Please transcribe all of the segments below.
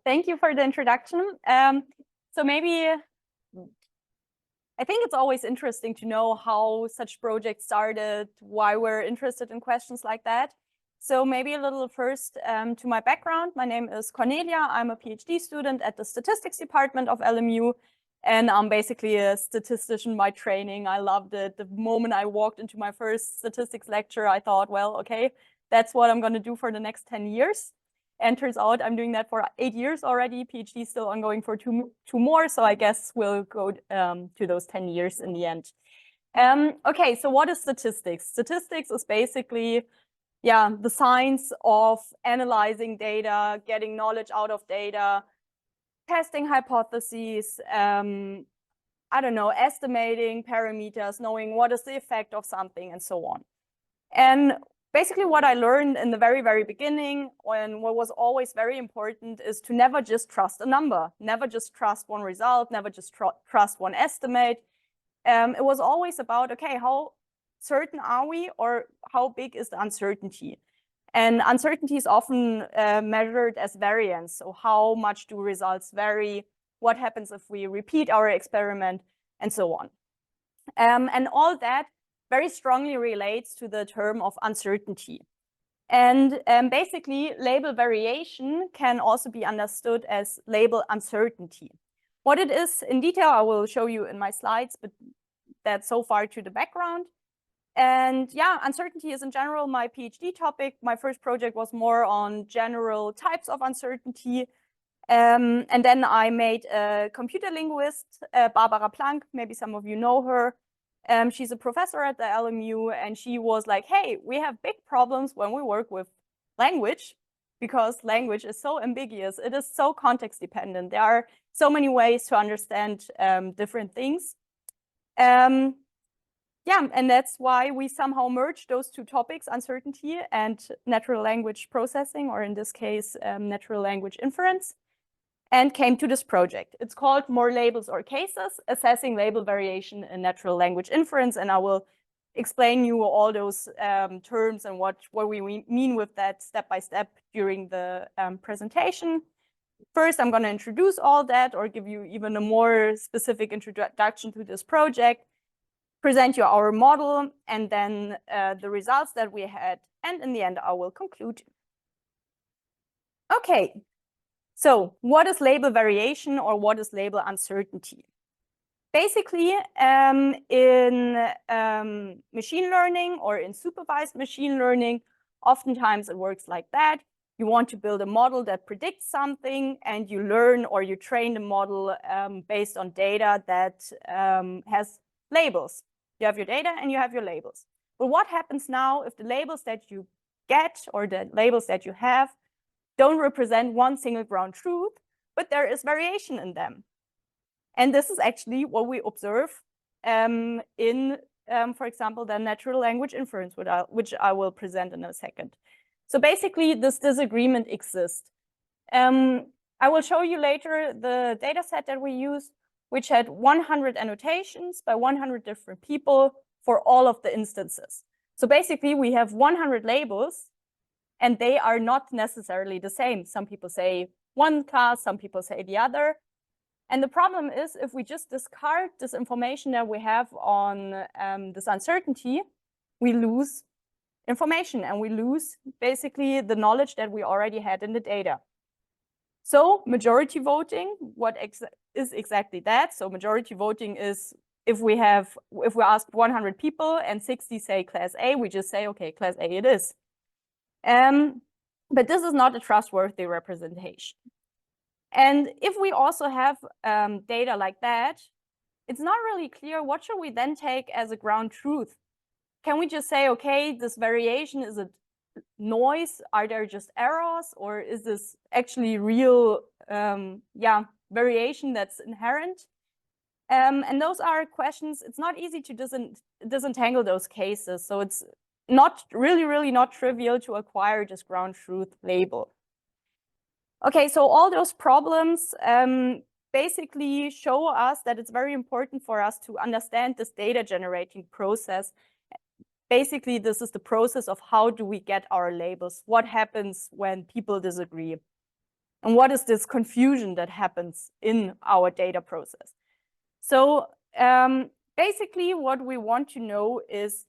Thank you for the introduction. So maybe I think it's always interesting to know how such projects started, why we're interested in questions like that. So maybe a little first to my background. My name is Cornelia. I'm a PhD student at the statistics department of LMU. And I'm basically a statistician by training. I loved it. The moment I walked into my first statistics lecture, I thought, well, okay, that's what I'm going to do for the next 10 years. And turns out I'm doing that for 8 years already. PhD is still ongoing for two more. So I guess we'll go to those 10 years in the end. Okay, so what is statistics? Statistics is basically, the science of analyzing data, getting knowledge out of data, testing hypotheses, I don't know, estimating parameters, knowing what is the effect of something and so on. And basically what I learned in the very, very beginning, and what was always very important, is to never just trust a number, never just trust one result, never just trust one estimate. It was always about, okay, how certain are we, or how big is the uncertainty? And uncertainty is often measured as variance. So how much do results vary? What happens if we repeat our experiment? And so on. And all that very strongly relates to the term of uncertainty. And basically, label variation can also be understood as label uncertainty. What it is in detail, I will show you in my slides, but that's so far to the background. And yeah, uncertainty is in general my PhD topic. My first project was more on general types of uncertainty. And then I made a computer linguist, Barbara Planck, maybe some of you know her. She's a professor at the LMU, and she was like, hey, we have big problems when we work with language, because language is so ambiguous. It is so context dependent. There are so many ways to understand different things. Yeah, and that's why we somehow merged those two topics, uncertainty and natural language processing, or in this case, natural language inference, and came to this project. It's called More Labels or Cases, Assessing Label Variation in Natural Language Inference, and I will explain you all those terms and what we mean with that step by step during the presentation. First, I'm going to introduce all that, or give you even a more specific introduction to this project, present you our model, and then the results that we had. And in the end, I will conclude. Okay, so what is label variation, or what is label uncertainty? Basically, in machine learning or in supervised machine learning, oftentimes it works like that. You want to build a model that predicts something, and you learn or you train the model based on data that has labels. You have your data and you have your labels. But what happens now if the labels that you get, or the labels that you have, don't represent one single ground truth, but there is variation in them? And this is actually what we observe in, for example, the natural language inference, which I will present in a second. So basically, this disagreement exists. I will show you later the data set that we used, which had 100 annotations by 100 different people for all of the instances. So basically, we have 100 labels, and they are not necessarily the same. Some people say one class, some people say the other. And the problem is, if we just discard this information that we have on this uncertainty, we lose information, and we lose basically the knowledge that we already had in the data. So majority voting, what is exactly that? So majority voting is if we ask 100 people and 60 say class A, we just say, okay, class A it is. But this is not a trustworthy representation. And if we also have data like that, it's not really clear what should we then take as a ground truth. Can we just say, okay, this variation is a noise? Are there just errors, or is this actually real variation that's inherent? And those are questions. It's not easy to disentangle those cases. So it's not really not trivial to acquire this ground truth label. Okay, so all those problems basically show us that it's very important for us to understand this data generating process. Basically, this is the process of how do we get our labels? What happens when people disagree? And what is this confusion that happens in our data process? So basically what we want to know is,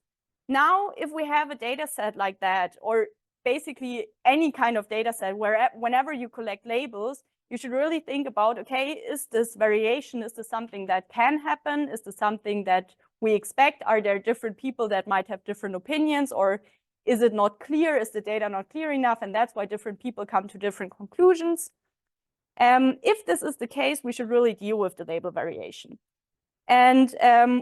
now if we have a data set like that, or basically any kind of data set where whenever you collect labels, you should really think about, okay, is this variation, is this something that can happen? Is this something that we expect? Are there different people that might have different opinions, or is it not clear? Is the data not clear enough? And that's why different people come to different conclusions. If this is the case, we should really deal with the label variation. And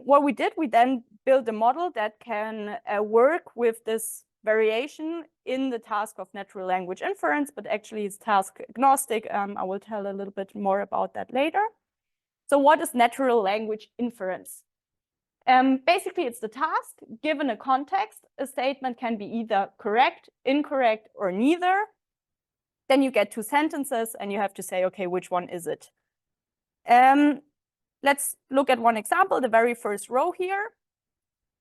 what we did, we then built a model that can work with this variation in the task of natural language inference, but actually it's task agnostic. I will tell a little bit more about that later. So what is natural language inference? Basically, it's the task. Given a context, a statement can be either correct, incorrect, or neither. Then you get two sentences and you have to say, okay, which one is it? Let's look at one example. The very first row here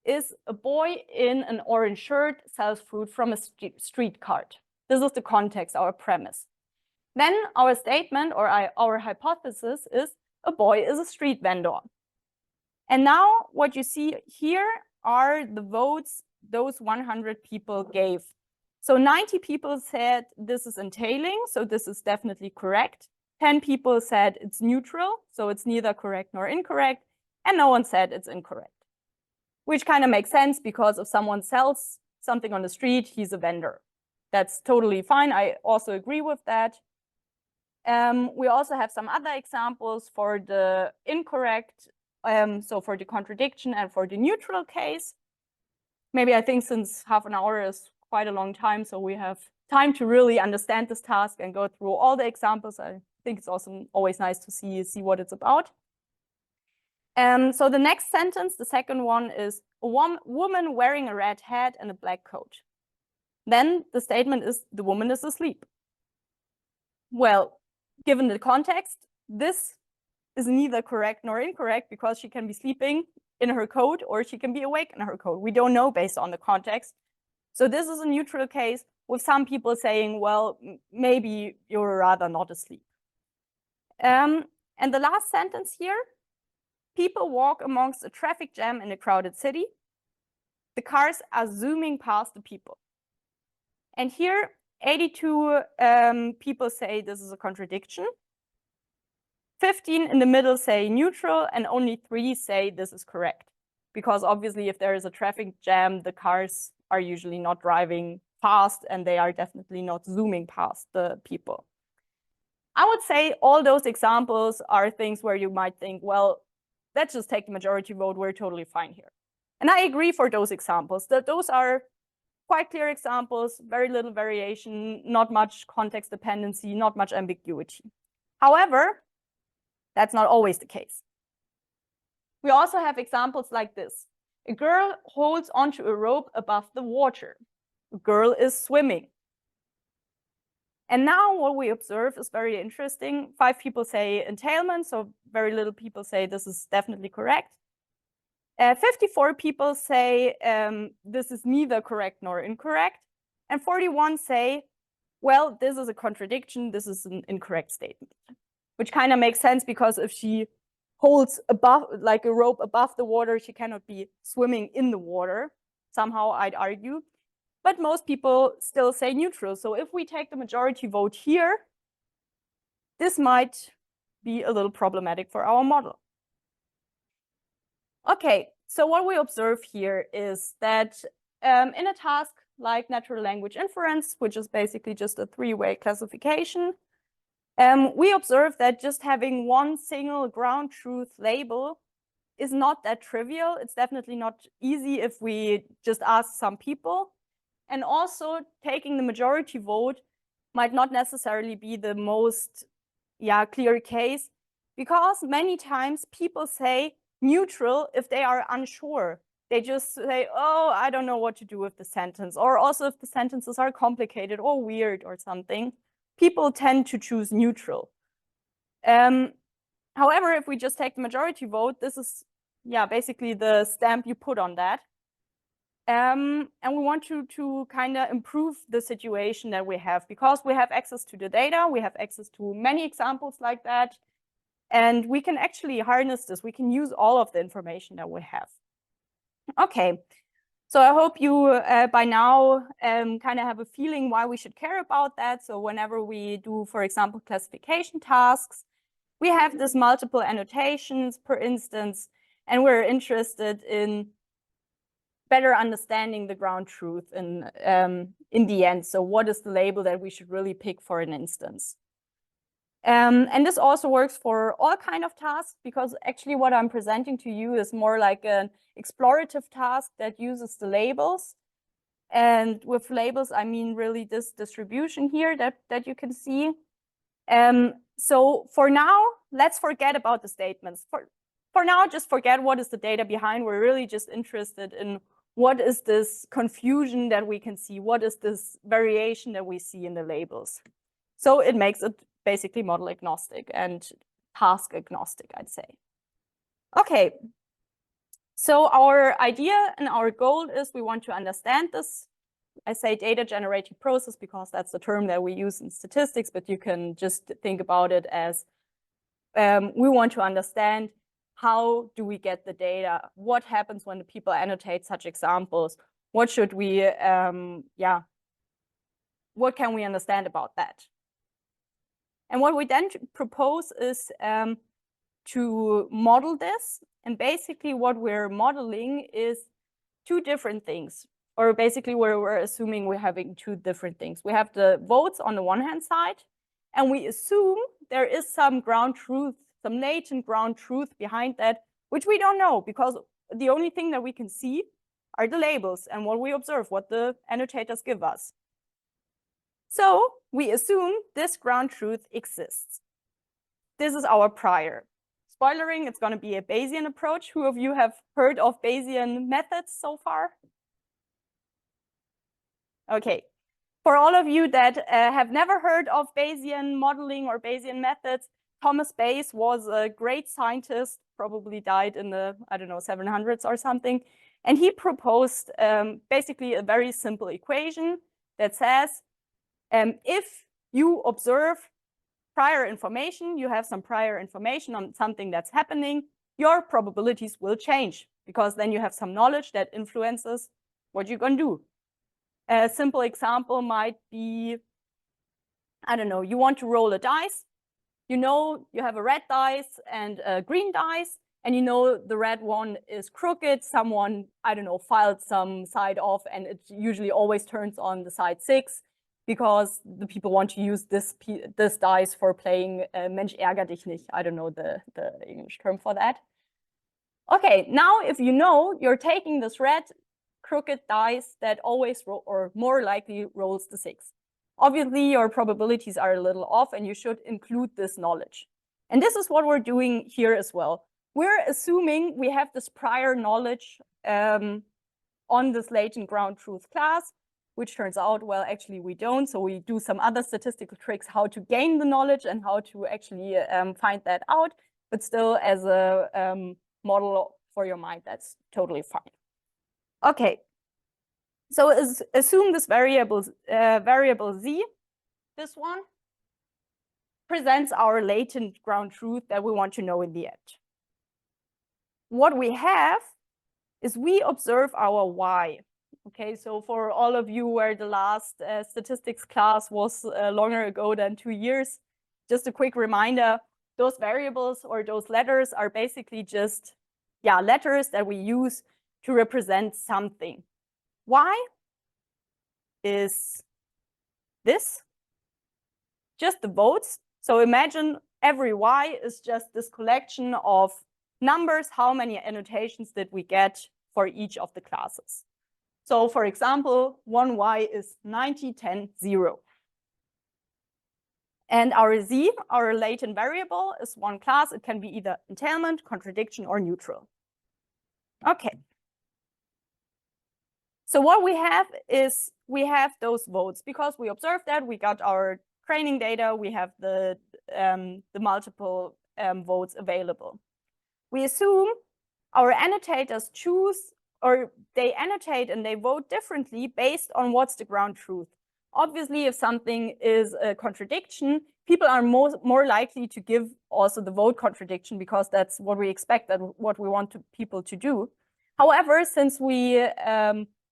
is a boy in an orange shirt sells fruit from a street cart. This is the context, our premise. Then our statement or our hypothesis is a boy is a street vendor. And now what you see here are the votes those 100 people gave. So 90 people said this is entailing, so this is definitely correct. 10 people said it's neutral, so it's neither correct nor incorrect, and no one said it's incorrect. Which kind of makes sense, because if someone sells something on the street, he's a vendor. That's totally fine. I also agree with that. We also have some other examples for the incorrect, so for the contradiction and for the neutral case. Maybe I think since half an hour is quite a long time, so we have time to really understand this task and go through all the examples. I think it's also always nice to see what it's about. So the next sentence, the second one, is a woman wearing a red hat and a black coat. Then the statement is the woman is asleep. Well, given the context, this is neither correct nor incorrect, because she can be sleeping in her coat or she can be awake in her coat. We don't know based on the context. So this is a neutral case, with some people saying, well, maybe you're rather not asleep. And the last sentence here, people walk amongst a traffic jam in a crowded city. The cars are zooming past the people. And here, 82 people say this is a contradiction. 15 in the middle say neutral, and only 3 say this is correct. Because obviously, if there is a traffic jam, the cars are usually not driving fast, and they are definitely not zooming past the people. I would say all those examples are things where you might think, well, let's just take the majority vote, we're totally fine here. And I agree for those examples, that those are quite clear examples, very little variation, not much context dependency, not much ambiguity. However, that's not always the case. We also have examples like this. A girl holds onto a rope above the water. A girl is swimming. And now what we observe is very interesting. 5 people say entailment, so very little people say this is definitely correct. 54 people say this is neither correct nor incorrect. And 41 say, well, this is a contradiction, this is an incorrect statement. Which kind of makes sense, because if she holds above, like a rope above the water, she cannot be swimming in the water, somehow I'd argue. But most people still say neutral. So if we take the majority vote here, this might be a little problematic for our model. Okay, so what we observe here is that in a task like natural language inference, which is basically just a 3-way classification, we observe that just having one single ground truth label is not that trivial. It's definitely not easy if we just ask some people. And also, taking the majority vote might not necessarily be the most clear case, because many times people say neutral if they are unsure. They just say, oh, I don't know what to do with the sentence. Or also if the sentences are complicated or weird or something, people tend to choose neutral. However, if we just take the majority vote, this is basically the stamp you put on that. And we want to kind of improve the situation that we have, because we have access to the data, we have access to many examples like that, and we can actually harness this. We can use all of the information that we have. Okay, so I hope you by now kind of have a feeling why we should care about that. So whenever we do, for example, classification tasks, we have this multiple annotations per instance, and we're interested in better understanding the ground truth in the end. So what is the label that we should really pick for an instance? And this also works for all kind of tasks, because actually what I'm presenting to you is more like an explorative task that uses the labels. And with labels, I mean really this distribution here that you can see. So for now, let's forget about the statements. For now, just forget what is the data behind. We're really just interested in what is this confusion that we can see? What is this variation that we see in the labels? So it makes it basically model agnostic and task agnostic, I'd say. Okay, so our idea and our goal is we want to understand this. I say data generating process because that's the term that we use in statistics, but you can just think about it as we want to understand how do we get the data? What happens when the people annotate such examples? What should we, what can we understand about that? And what we then propose is to model this. And basically what we're modeling is two different things, or basically we're assuming we're having two different things. We have the votes on the one hand side, and we assume there is some ground truth, some latent ground truth behind that, which we don't know, because the only thing that we can see are the labels and what we observe, what the annotators give us. So we assume this ground truth exists. This is our prior. Spoilering, it's going to be a Bayesian approach. Who of you have heard of Bayesian methods so far? Okay. For all of you that have never heard of Bayesian modeling or Bayesian methods, Thomas Bayes was a great scientist, probably died in the, I don't know, 700s or something. And he proposed basically a very simple equation that says, if you observe prior information, you have some prior information on something that's happening, your probabilities will change, because then you have some knowledge that influences what you're going to do. A simple example might be, I don't know, you want to roll a dice. You know you have a red dice and a green dice, and you know the red one is crooked. Someone, I don't know, filed some side off, and it usually always turns on the side 6, because the people want to use this dice for playing Mensch ärger dich nicht. I don't know the English term for that. Okay, now if you know you're taking this red crooked dice that always or more likely rolls the 6. Obviously, your probabilities are a little off, and you should include this knowledge. And this is what we're doing here as well. We're assuming we have this prior knowledge on this latent ground truth class, which turns out, well, actually we don't. So we do some other statistical tricks how to gain the knowledge and how to actually find that out. But still, as a model for your mind, that's totally fine. Okay, so assume this variable z, this one, presents our latent ground truth that we want to know in the end. What we have is we observe our y. Okay, so for all of you where the last statistics class was longer ago than 2 years, just a quick reminder, those variables or those letters are basically just, letters that we use to represent something. Y is this, just the votes. So imagine every y is just this collection of numbers. How many annotations did we get for each of the classes? So for example, 1y is 90, 10, 0. And our z, our latent variable, is one class. It can be either entailment, contradiction, or neutral. Okay. So what we have is we have those votes, because we observed that we got our training data, we have the multiple votes available. We assume our annotators choose or they annotate and they vote differently based on what's the ground truth. Obviously, if something is a contradiction, people are more likely to give also the vote contradiction because that's what we expect, that what we want people to do. However, since we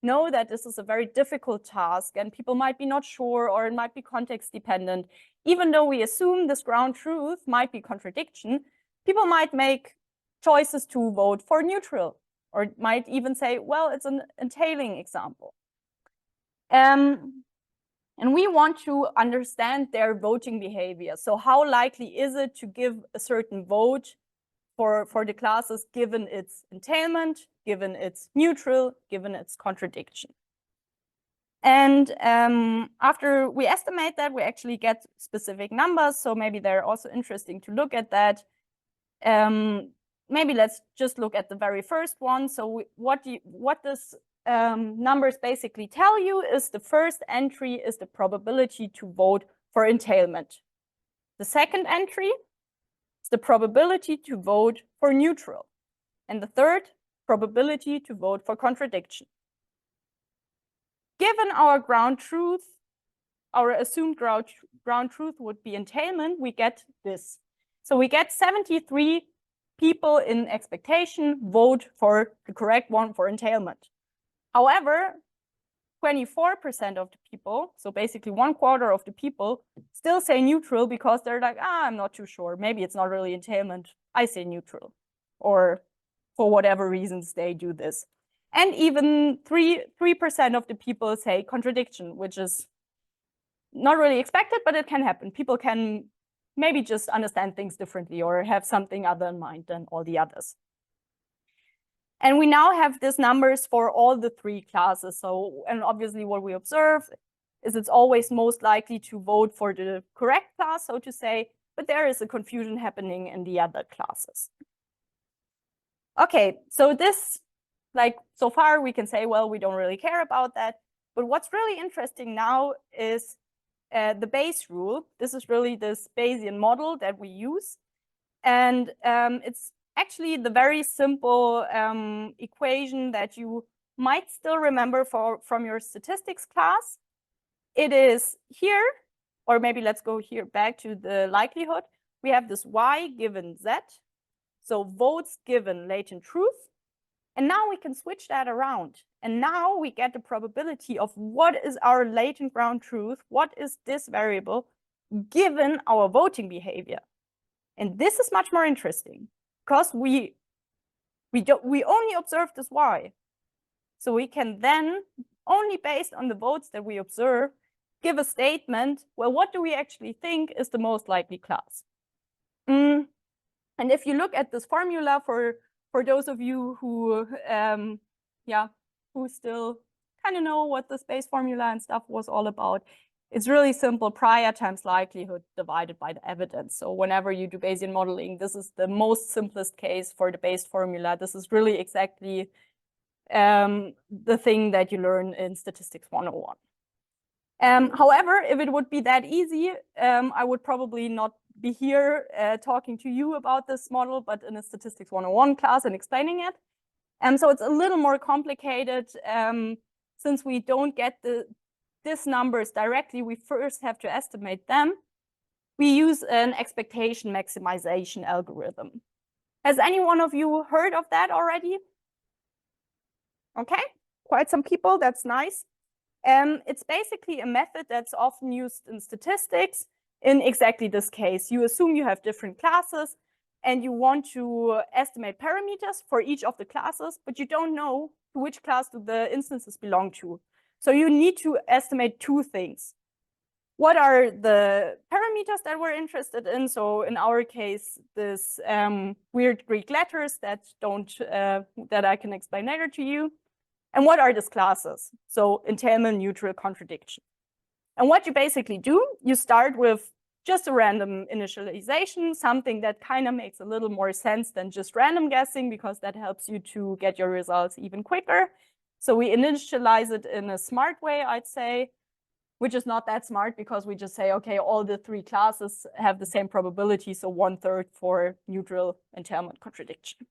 know that this is a very difficult task and people might be not sure or it might be context dependent, even though we assume this ground truth might be contradiction, people might make choices to vote for neutral, or might even say, well, it's an entailing example. And we want to understand their voting behavior. So how likely is it to give a certain vote for the classes given its entailment, given its neutral, given its contradiction? And after we estimate that, we actually get specific numbers. So maybe they're also interesting to look at that. Maybe let's just look at the very first one. So what this numbers basically tell you is the first entry is the probability to vote for entailment. The second entry is the probability to vote for neutral. And the third, probability to vote for contradiction. Given our ground truth, our assumed ground truth would be entailment, we get this. So we get 73 people in expectation vote for the correct one for entailment. However, 24% of the people, so basically 1/4 of the people, still say neutral because they're like, I'm not too sure. Maybe it's not really entailment. I say neutral. Or for whatever reasons they do this. And even 3% of the people say contradiction, which is not really expected, but it can happen. People can maybe just understand things differently or have something other in mind than all the others. And we now have these numbers for all the three classes. So, and obviously what we observe is it's always most likely to vote for the correct class, so to say, but there is a confusion happening in the other classes. Okay, so this, like so far we can say, well, we don't really care about that. But what's really interesting now is the Bayes rule. This is really this Bayesian model that we use. And it's actually the very simple equation that you might still remember from your statistics class. It is here, or maybe let's go here back to the likelihood. We have this y given z, so votes given latent truth. And now we can switch that around. And now we get the probability of what is our latent ground truth, what is this variable, given our voting behavior. And this is much more interesting because we only observe this y. So we can then, only based on the votes that we observe, give a statement, well, what do we actually think is the most likely class? And if you look at this formula for those of you who, who still kind of know what this Bayes formula and stuff was all about, it's really simple: prior times likelihood divided by the evidence. So whenever you do Bayesian modeling, this is the most simplest case for the Bayes formula. This is really exactly the thing that you learn in Statistics 101. However, if it would be that easy, I would probably not be here talking to you about this model, but in a Statistics 101 class and explaining it. So it's a little more complicated. Since we don't get these numbers directly, we first have to estimate them. We use an expectation maximization algorithm. Has any one of you heard of that already? Okay, quite some people, that's nice. It's basically a method that's often used in statistics in exactly this case. You assume you have different classes and you want to estimate parameters for each of the classes, but you don't know to which class do the instances belong to. So you need to estimate two things. What are the parameters that we're interested in? So in our case, this weird Greek letters that I can explain later to you. And what are these classes? So entailment, neutral, contradiction. And what you basically do, you start with just a random initialization, something that kind of makes a little more sense than just random guessing, because that helps you to get your results even quicker. So we initialize it in a smart way, I'd say, which is not that smart because we just say, okay, all the three classes have the same probability, so 1/3 for neutral, entailment, contradiction.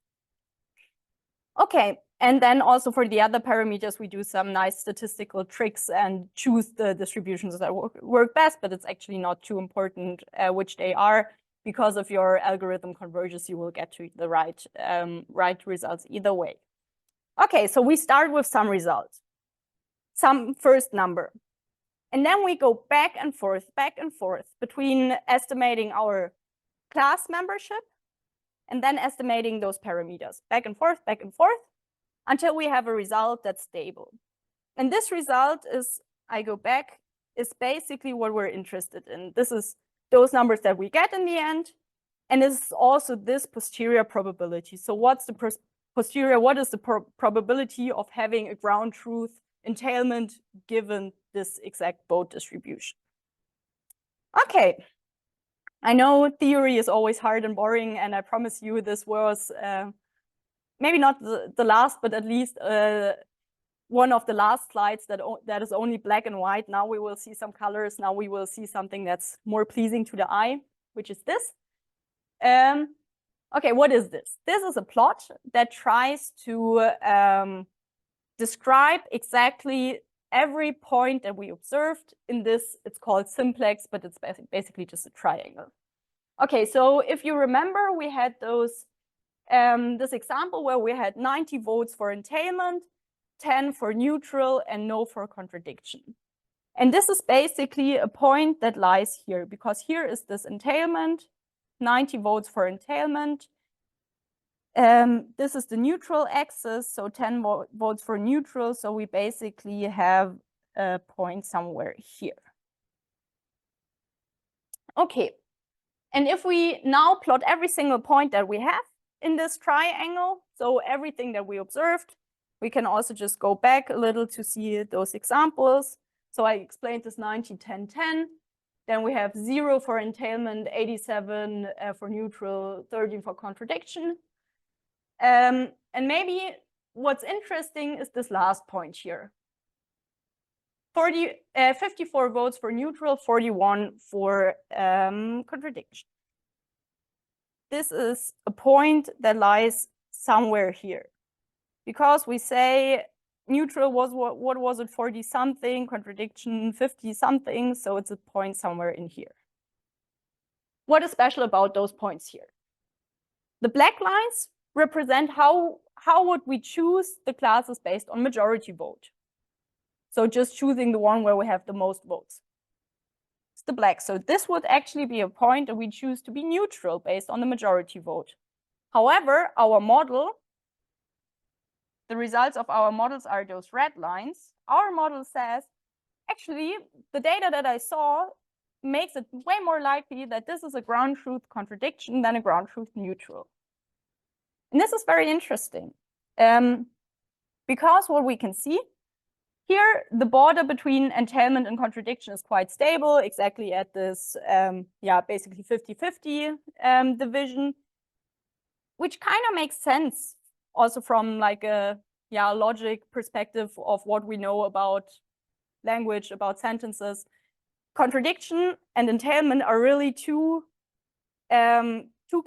Okay, and then also for the other parameters, we do some nice statistical tricks and choose the distributions that work best, but it's actually not too important which they are. Because if your algorithm converges, you will get to the right results either way. Okay, so we start with some results, some first number. And then we go back and forth between estimating our class membership and then estimating those parameters, back and forth, until we have a result that's stable. And this result is, I go back, is basically what we're interested in. This is those numbers that we get in the end. And this is also this posterior probability. So what's the posterior? What is the probability of having a ground truth entailment given this exact Bode distribution? Okay. I know theory is always hard and boring, and I promise you this was maybe not the last, but at least one of the last slides that is only black and white. Now we will see some colors. Now we will see something that's more pleasing to the eye, which is this. Okay, what is this? This is a plot that tries to describe exactly every point that we observed in this. It's called simplex, but it's basically just a triangle. Okay, so if you remember, we had those this example where we had 90 votes for entailment, 10 for neutral, and no for contradiction. And this is basically a point that lies here, because here is this entailment, 90 votes for entailment. This is the neutral axis, so 10 votes for neutral. So we basically have a point somewhere here. Okay, and if we now plot every single point that we have in this triangle, so everything that we observed, we can also just go back a little to see those examples. So I explained this 90, 10, 10. Then we have 0 for entailment, 87 for neutral, 13 for contradiction. And maybe what's interesting is this last point here. 54 votes for neutral, 41 for contradiction. This is a point that lies somewhere here, because we say neutral was what was it, 40 something, contradiction 50 something, so it's a point somewhere in here. What is special about those points here? The black lines represent how would we choose the classes based on majority vote. So just choosing the one where we have the most votes. It's the black. So this would actually be a point that we choose to be neutral based on the majority vote. However, our model, the results of our models are those red lines. Our model says, actually, the data that I saw makes it way more likely that this is a ground truth contradiction than a ground truth neutral. And this is very interesting, because what we can see here, the border between entailment and contradiction is quite stable, exactly at this, basically 50-50 division, which kind of makes sense also from like a logic perspective of what we know about language, about sentences. Contradiction and entailment are really two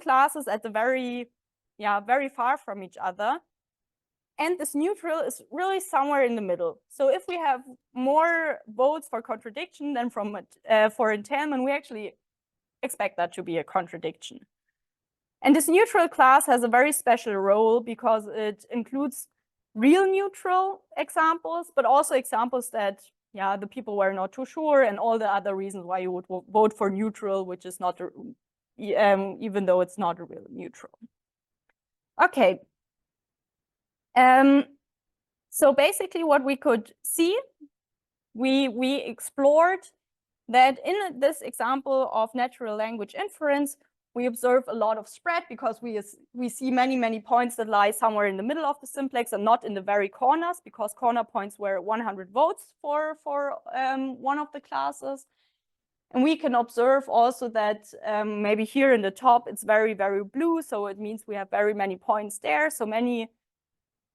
classes at the very far from each other. And this neutral is really somewhere in the middle. So if we have more votes for contradiction than for entailment, we actually expect that to be a contradiction. And this neutral class has a very special role because it includes real neutral examples, but also examples that the people were not too sure, and all the other reasons why you would vote for neutral, which is not even though it's not a real neutral. Okay. So basically what we could see, we explored that in this example of natural language inference, we observe a lot of spread because we see many points that lie somewhere in the middle of the simplex and not in the very corners, because corner points were 100 votes for one of the classes. And we can observe also that maybe here in the top, it's very blue. So it means we have very many points there. So many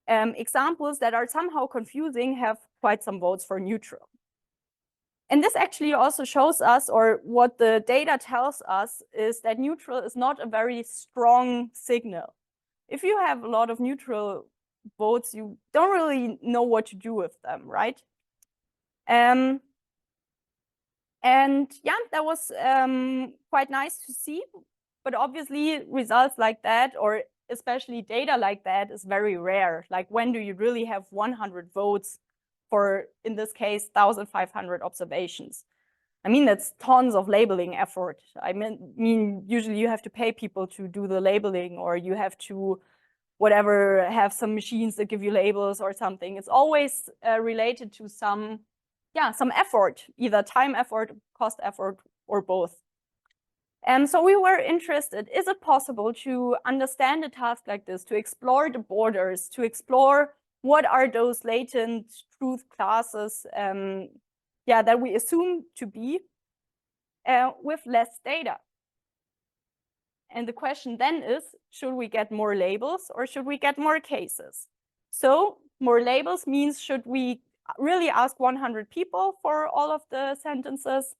examples that are somehow confusing have quite some votes for neutral. And this actually also shows us, or what the data tells us, is that neutral is not a very strong signal. If you have a lot of neutral votes, you don't really know what to do with them, right? And yeah, that was quite nice to see. But obviously, results like that, or especially data like that, is very rare. Like, when do you really have 100 votes for, in this case, 1,500 observations? I mean, that's tons of labeling effort. I mean, usually you have to pay people to do the labeling, or you have to, whatever, have some machines that give you labels or something. It's always related to some effort, either time effort, cost effort, or both. And so we were interested, is it possible to understand a task like this, to explore the borders, to explore what are those latent truth classes that we assume to be with less data? And the question then is, should we get more labels or should we get more cases? So more labels means, should we really ask 100 people for all of the sentences?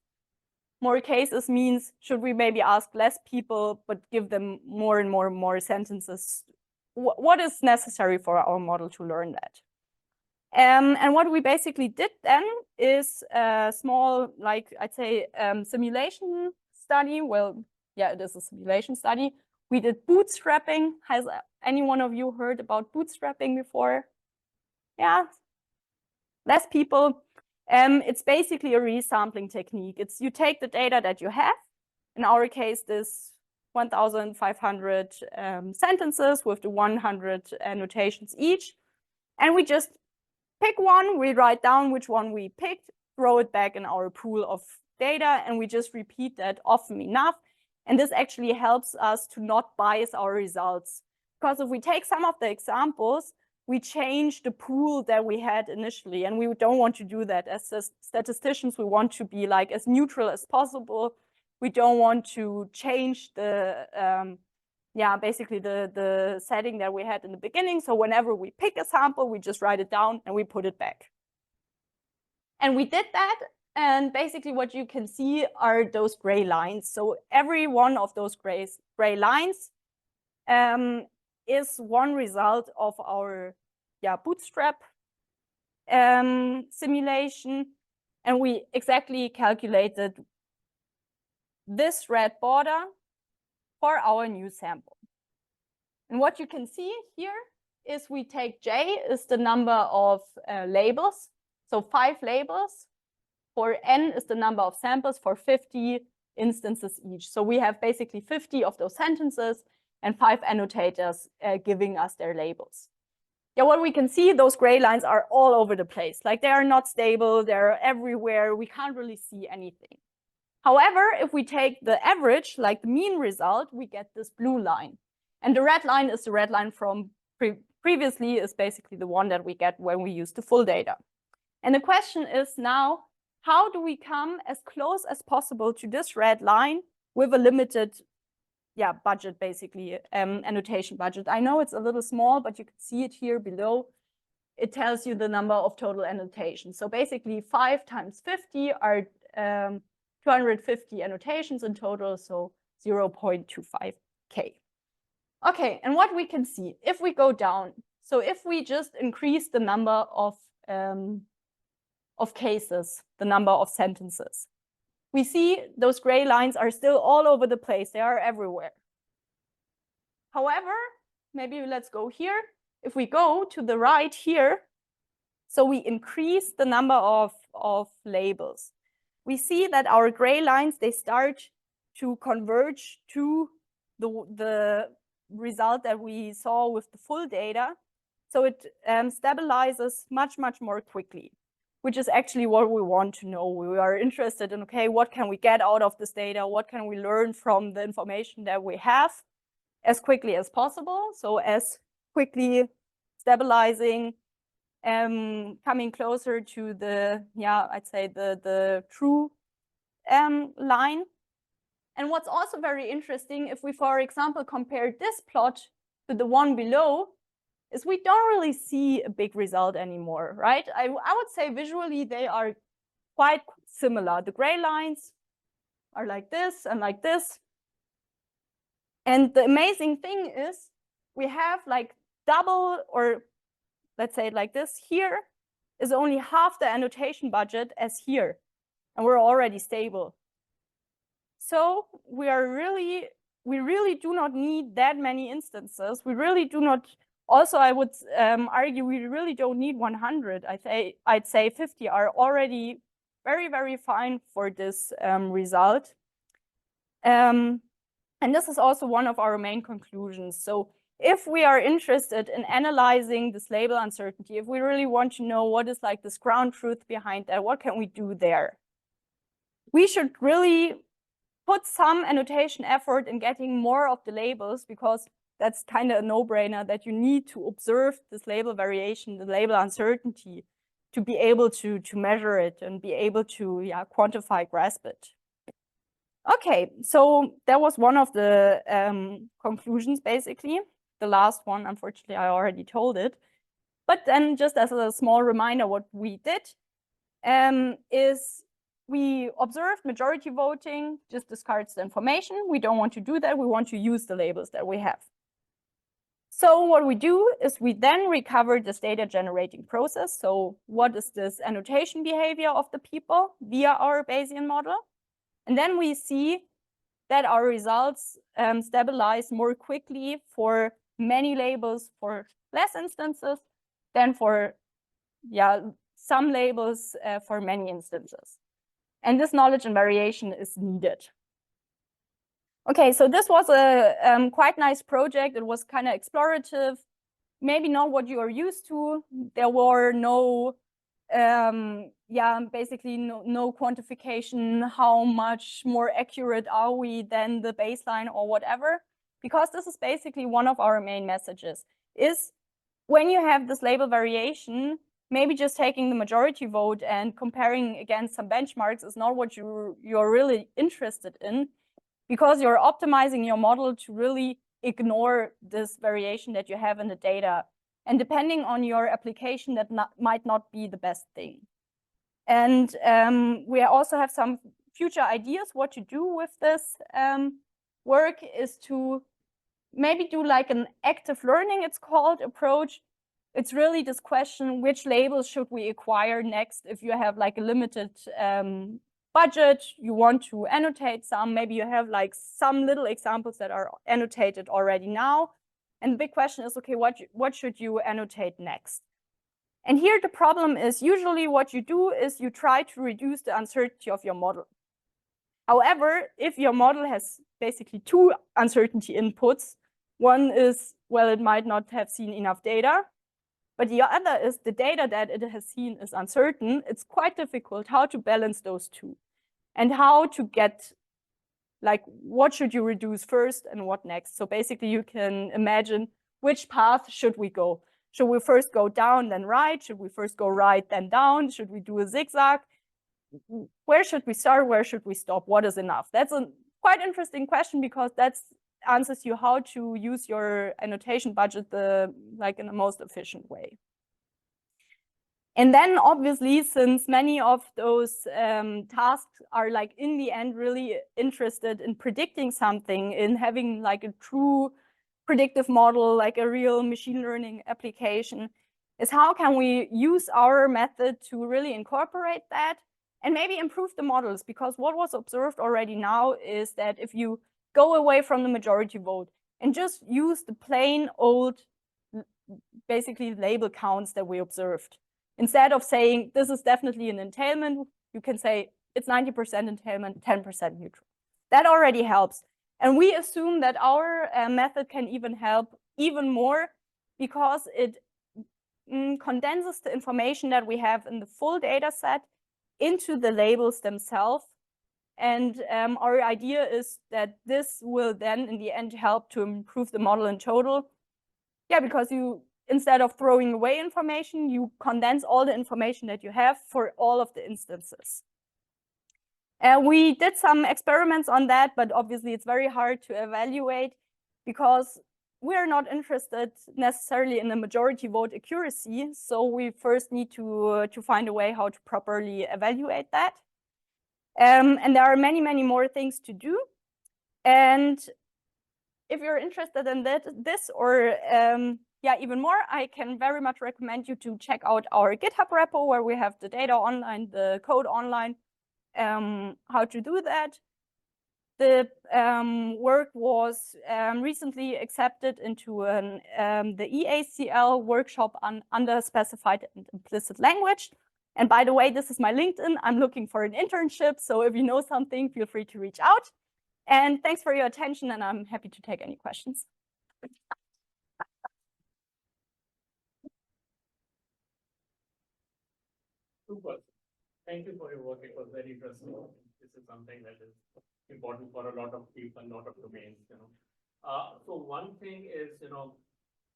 More cases means, should we maybe ask less people, but give them more and more sentences? What is necessary for our model to learn that? And what we basically did then is a small, like I'd say, simulation study. Well, yeah, it is a simulation study. We did bootstrapping. Has any one of you heard about bootstrapping before? Yeah, less people. It's basically a resampling technique. It's, you take the data that you have, in our case, this 1,500 sentences with the 100 annotations each, and we just pick one, we write down which one we picked, throw it back in our pool of data, and we just repeat that often enough. And this actually helps us to not bias our results. Because if we take some of the examples, we change the pool that we had initially, and we don't want to do that. As statisticians, we want to be like as neutral as possible. We don't want to change the basically the setting that we had in the beginning. So whenever we pick a sample, we just write it down and we put it back. And we did that. And basically what you can see are those gray lines. So every one of those gray lines is one result of our bootstrap simulation. And we exactly calculated this red border for our new sample. And what you can see here is we take J is the number of labels, so 5 labels. For N is the number of samples for 50 instances each. So we have basically 50 of those sentences and 5 annotators giving us their labels. Yeah, what we can see, those gray lines are all over the place. Like, they are not stable, they're everywhere. We can't really see anything. However, if we take the average, like the mean result, we get this blue line. And the red line is the red line from previously, is basically the one that we get when we use the full data. And the question is now, how do we come as close as possible to this red line with a limited budget, basically, annotation budget? I know it's a little small, but you can see it here below. It tells you the number of total annotations. So basically 5 times 50 are 250 annotations in total, so 0.25K. Okay, and what we can see, if we go down, so if we just increase the number of cases, the number of sentences, we see those gray lines are still all over the place. They are everywhere. However, maybe let's go here. If we go to the right here, so we increase the number of labels, we see that our gray lines, they start to converge to the result that we saw with the full data. So it stabilizes much more quickly, which is actually what we want to know. We are interested in, okay, what can we get out of this data? What can we learn from the information that we have as quickly as possible? So as quickly stabilizing, coming closer to the, I'd say the true line. And what's also very interesting, if we, for example, compare this plot to the one below, is we don't really see a big result anymore, right? I would say visually they are quite similar. The gray lines are like this and like this. And the amazing thing is we have like double or let's say it like this, here is only half the annotation budget as here, and we're already stable. So we really do not need that many instances. We really do not. Also, I would argue we really don't need 100. I'd say 50 are already very, very fine for this result. And this is also one of our main conclusions. So if we are interested in analyzing this label uncertainty, if we really want to know what is like this ground truth behind that, what can we do there? We should really put some annotation effort in getting more of the labels, because that's kind of a no-brainer that you need to observe this label variation, the label uncertainty, to be able to measure it and be able to quantify, grasp it. Okay, so that was one of the conclusions, basically. The last one, unfortunately, I already told it. But then just as a small reminder, what we did is we observed majority voting just discards the information. We don't want to do that. We want to use the labels that we have. So what we do is we then recover this data generating process. So what is this annotation behavior of the people via our Bayesian model? And then we see that our results stabilize more quickly for many labels for less instances than for some labels for many instances. And this knowledge and variation is needed. Okay, so this was a quite nice project. It was kind of explorative, maybe not what you are used to. There were no, basically no quantification, how much more accurate are we than the baseline or whatever, because this is basically one of our main messages, is when you have this label variation, maybe just taking the majority vote and comparing against some benchmarks is not what you're really interested in, because you're optimizing your model to really ignore this variation that you have in the data. And depending on your application, that might not be the best thing. And we also have some future ideas what to do with this work is to maybe do like an active learning, it's called, approach. It's really this question, which labels should we acquire next if you have like a limited budget, you want to annotate some, maybe you have like some little examples that are annotated already now. And the big question is, okay, what should you annotate next? And here the problem is usually what you do is you try to reduce the uncertainty of your model. However, if your model has basically two uncertainty inputs, one is, well, it might not have seen enough data, but the other is the data that it has seen is uncertain. It's quite difficult how to balance those two and how to get, like, what should you reduce first and what next. So basically you can imagine which path should we go. Should we first go down, then right? Should we first go right, then down? Should we do a zigzag? Where should we start? Where should we stop? What is enough? That's a quite interesting question, because that answers you how to use your annotation budget in the most efficient way. And then obviously, since many of those tasks are like in the end really interested in predicting something, in having like a true predictive model, like a real machine learning application, is how can we use our method to really incorporate that and maybe improve the models? Because what was observed already now is that if you go away from the majority vote and just use the plain old, basically label counts that we observed, instead of saying this is definitely an entailment, you can say it's 90% entailment, 10% neutral. That already helps. And we assume that our method can even help even more, because it condenses the information that we have in the full data set into the labels themselves. And our idea is that this will then in the end help to improve the model in total. Yeah, because you, instead of throwing away information, you condense all the information that you have for all of the instances. We did some experiments on that, but obviously it's very hard to evaluate, because we're not interested necessarily in the majority vote accuracy. So we first need to find a way how to properly evaluate that. And there are many, many more things to do. And if you're interested in this or yeah, even more, I can very much recommend you to check out our GitHub repo where we have the data online, the code online, how to do that. The work was recently accepted into the EACL workshop on underspecified and implicit language. And by the way, this is my LinkedIn. I'm looking for an internship. So if you know something, feel free to reach out. And thanks for your attention. And I'm happy to take any questions. Super. Thank you for your work. It was very interesting. This is something that is important for a lot of people, a lot of domains, you know. So one thing is, you know,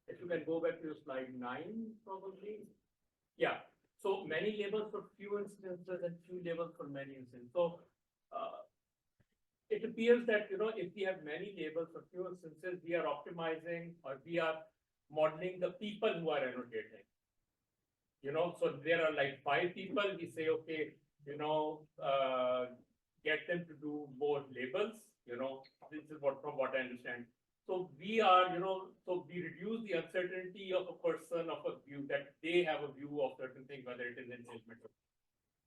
if you can go back to slide 9, probably. Yeah. So many labels for few instances and few labels for many instances. So it appears that, you know, if we have many labels for few instances, we are optimizing or we are modeling the people who are annotating. You know, so there are like 5 people, we say, okay, you know, get them to do more labels, you know, this is what, from what I understand. So we are, you know, so we reduce the uncertainty of a person, of a view, that they have a view of certain things, whether it is entailment.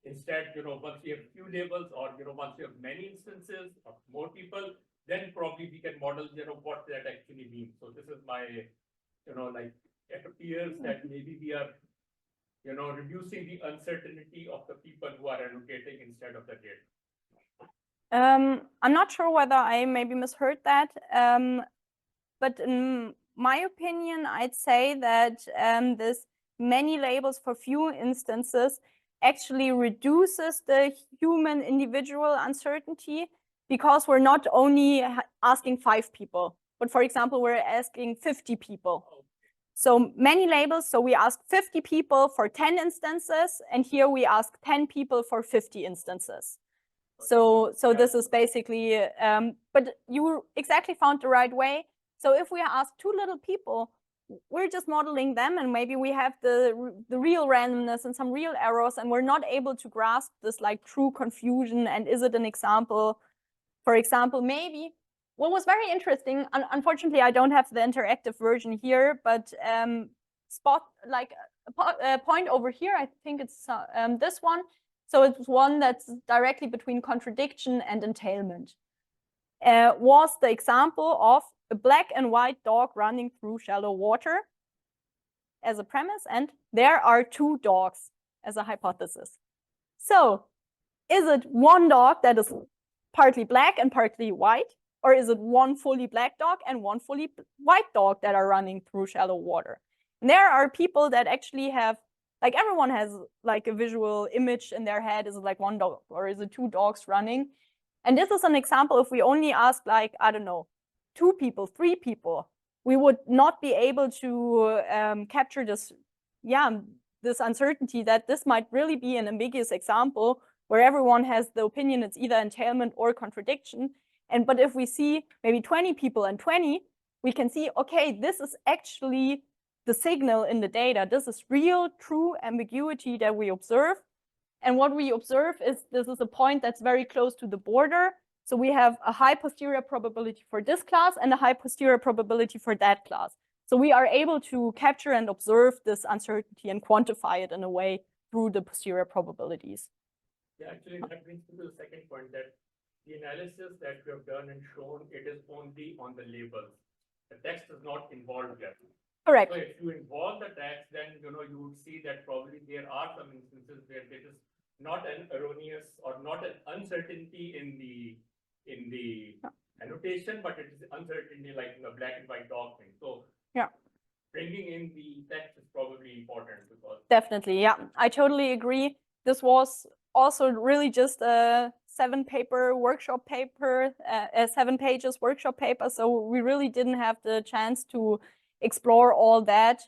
Instead, you know, once we have few labels or, you know, once we have many instances of more people, then probably we can model, you know, what that actually means. So this is my, you know, like, it appears that maybe we are, you know, reducing the uncertainty of the people who are annotating instead of the data. I'm not sure whether I maybe misheard that, but in my opinion, I'd say that this many labels for few instances actually reduces the human individual uncertainty, because we're not only asking 5 people, but for example, we're asking 50 people. So many labels, so we ask 50 people for 10 instances, and here we ask 10 people for 50 instances. So this is basically, but you exactly found the right way. So if we ask too little people, we're just modeling them, and maybe we have the real randomness and some real errors, and we're not able to grasp this like true confusion. And is it an example? For example, maybe what was very interesting, unfortunately, I don't have the interactive version here, but spot like a point over here, I think it's this one. So it's one that's directly between contradiction and entailment. Was the example of a black and white dog running through shallow water as a premise, and there are 2 dogs as a hypothesis. So is it one dog that is partly black and partly white, or is it one fully black dog and one fully white dog that are running through shallow water? And there are people that actually have, like, everyone has like a visual image in their head. Is it like one dog or is it 2 dogs running? And this is an example. If we only ask, like, I don't know, 2 people, 3 people, we would not be able to capture this, this uncertainty that this might really be an ambiguous example where everyone has the opinion it's either entailment or contradiction. But if we see maybe 20 people and 20, we can see, okay, this is actually the signal in the data. This is real, true ambiguity that we observe. And what we observe is this is a point that's very close to the border. So we have a high posterior probability for this class and a high posterior probability for that class. So we are able to capture and observe this uncertainty and quantify it in a way through the posterior probabilities. Yeah, actually, that brings me to the second point, that the analysis that we have done and shown, it is only on the labels. The text is not involved yet. Correct. So if you involve the text, then, you know, you would see that probably there are some instances where there is not an erroneous or not an uncertainty in the annotation, but it is uncertainty like the black and white dog thing. So yeah, bringing in the text is probably important, because definitely, yeah, I totally agree. This was also really just a 7-paper workshop paper, 7 pages workshop paper. So we really didn't have the chance to explore all that.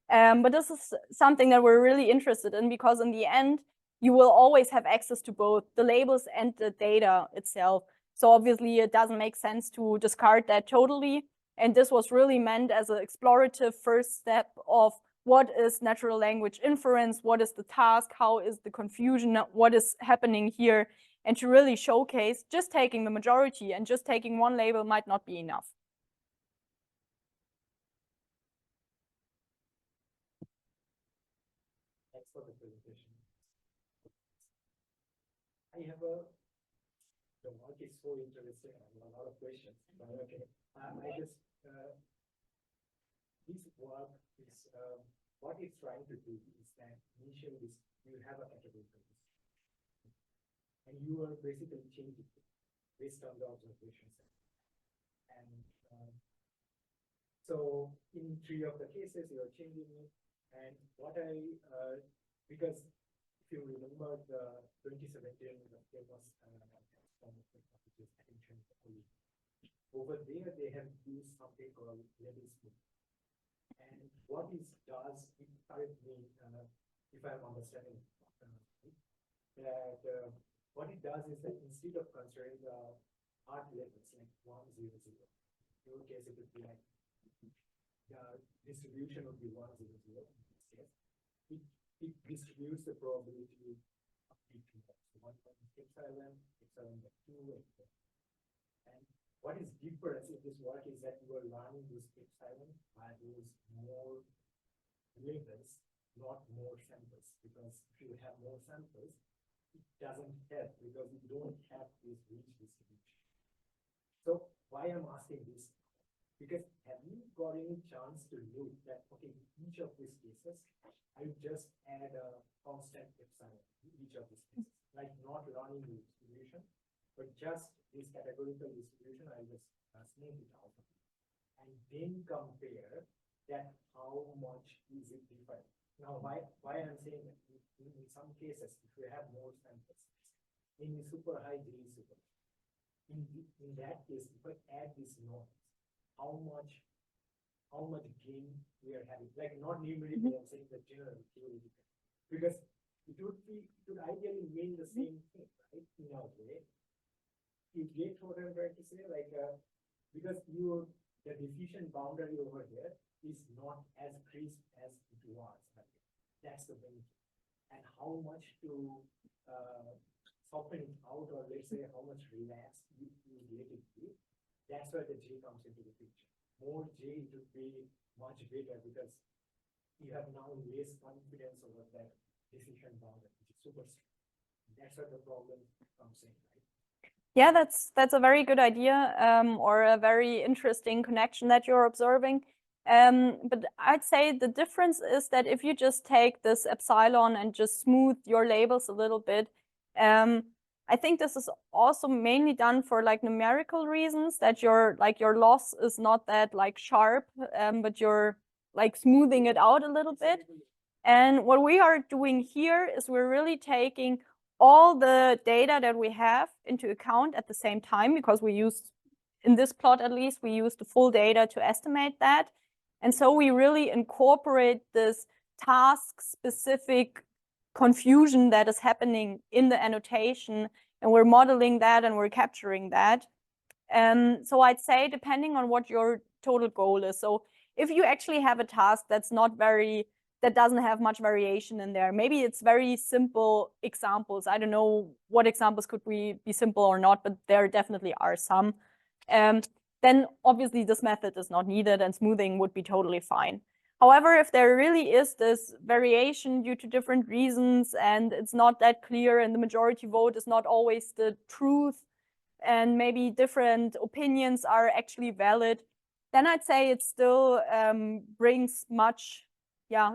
But this is something that we're really interested in, because in the end, you will always have access to both the labels and the data itself. So obviously, it doesn't make sense to discard that totally. And this was really meant as an explorative first step of what is natural language inference, what is the task, how is the confusion, what is happening here, and to really showcase just taking the majority and just taking one label might not be enough. for the presentation. I have the work is so interesting. I have a lot of questions. But okay, I just this work is what it's trying to do is that initially you have a category for this, and you are basically changing it based on the observations. And so in 3 of the cases, you are changing it. And what because if you remember the 2017, there was which is attention. Over there, they have used something called level smooth. And what it does, it correct me if I'm understanding that what it does is that instead of considering the hard levels like 1, 0, 0, in your case it would be like the distribution would be 1, 0, 0. It distributes the probability of each one. So 1 epsilon, epsilon by 2, and what is different in this work is that you are learning this epsilon by those more levels, not more samples. Because if you have more samples, it doesn't help because you don't have this rich distribution. So why I'm asking this? Because have you got any chance to look that, okay, each of these cases, I just add a constant epsilon in each of these cases, like not learning the distribution, but just this categorical distribution, I just snake it out and then compare that how much is it different. Now, why I'm saying that in some cases, if you have more samples, in super high J super, in that case, if I add this noise, how much gain we are having, like not numerically, I'm saying the general theoretical, because it would ideally mean the same thing, right? In a way, you get what I'm trying to say, like because the diffusion boundary over here is not as crisp as it was. Right? That's the benefit, and how much to soften it out, or let's say how much relaxed you let it be. That's where the J comes into the picture. More J, it would be much better because you have now less confidence over that decision boundary, which is super strong. That's where the problem comes in, right? Yeah, that's a very good idea, or a very interesting connection that you're observing. But I'd say the difference is that if you just take this epsilon and just smooth your labels a little bit, I think this is also mainly done for like numerical reasons, that your loss is not that like sharp, but you're like smoothing it out a little bit. And what we are doing here is we're really taking all the data that we have into account at the same time, because we used, in this plot at least, we used the full data to estimate that. And so we really incorporate this task-specific confusion that is happening in the annotation, and we're modeling that and we're capturing that. So I'd say depending on what your total goal is. So if you actually have a task that doesn't have much variation in there, maybe it's very simple examples. I don't know what examples could be simple or not, but there definitely are some. Then obviously this method is not needed and smoothing would be totally fine. However, if there really is this variation due to different reasons and it's not that clear and the majority vote is not always the truth and maybe different opinions are actually valid, then I'd say it still brings much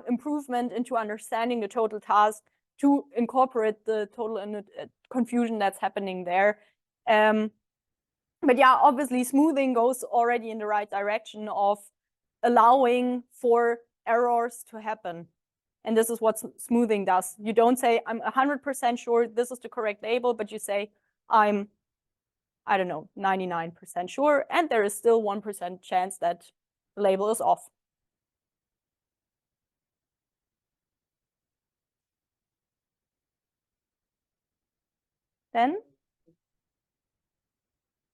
improvement into understanding the total task to incorporate the total confusion that's happening there. But yeah, obviously smoothing goes already in the right direction of allowing for errors to happen. And this is what smoothing does. You don't say, I'm 100% sure this is the correct label, but you say, I'm, I don't know, 99% sure, and there is still 1% chance that the label is off. Then